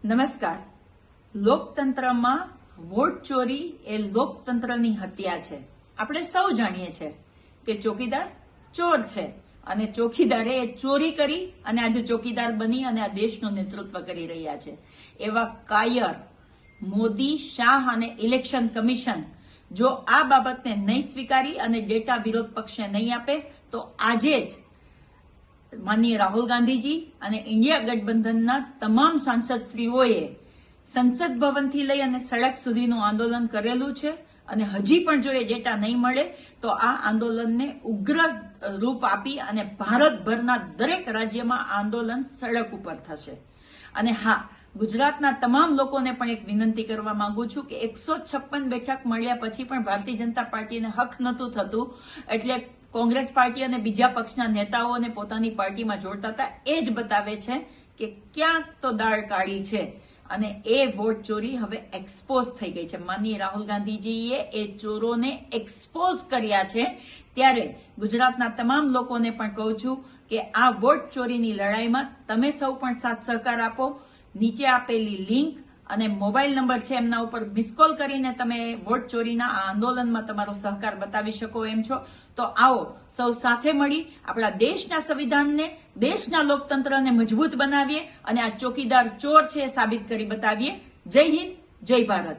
નમસ્કાર. લોકતંત્રમાં વોટ ચોરી એ લોકતંત્રની હત્યા છે. આપણે સૌ જાણીએ છીએ કે ચોકીદાર ચોર છે અને ચોકીદારે એ ચોરી કરી અને આજે ચોકીદાર બની અને આ દેશનું નેતૃત્વ કરી રહ્યા છે. એવા કાયર મોદી, શાહ અને ઇલેક્શન કમિશન જો આ બાબતને નહીં સ્વીકારી અને ડેટા વિરોધ પક્ષને નહીં આપે તો આજે જ માનનીય રાહુલ ગાંધીજી અને ઇન્ડિયા ગઠબંધનના તમામ સાંસદશ્રીઓએ સંસદ ભવનથી લઈ અને સડક સુધીનું આંદોલન કરેલું છે અને હજી પણ જો એ ડેટા નહીં મળે તો આ આંદોલનને ઉગ્ર રૂપ આપી અને ભારતભરના દરેક રાજ્યમાં આંદોલન સડક ઉપર થશે. અને હા, ગુજરાતના તમામ લોકોને પણ એક વિનંતી કરવા માંગુ છું કે 156 બેઠક મળ્યા પછી પણ ભારતીય જનતા પાર્ટીને હક નહોતું થતું, એટલે કોંગ્રેસ પાર્ટી અને બીજા પક્ષના નેતાઓને પોતાની પાર્ટીમાં જોડતા હતા. એ જ બતાવે છે કે ક્યાંક તો દાળ કાળી છે અને એ વોટ ચોરી હવે એક્સપોઝ થઈ ગઈ છે. માનનીય રાહુલ ગાંધીજીએ એ ચોરોને એક્સપોઝ કર્યા છે. ત્યારે ગુજરાતના તમામ લોકોને પણ કહું છું કે આ વોટ ચોરીની લડાઈમાં તમે સૌ પણ સાથ સહકાર આપો. નીચે આપેલી લિંક અને મોબાઈલ નંબર છે, એમના ઉપર મિસ કોલ કરીને તમે વોટ ચોરીના આ આંદોલનમાં તમારો સહકાર બતાવી શકો એમ છો. તો આવો સૌ સાથે મળી આપણા દેશના સંવિધાનને, દેશના લોકતંત્રને મજબૂત બનાવીએ અને આ ચોકીદાર ચોર છે એ સાબિત કરી બતાવીએ. જય હિન્દ, જય ભારત.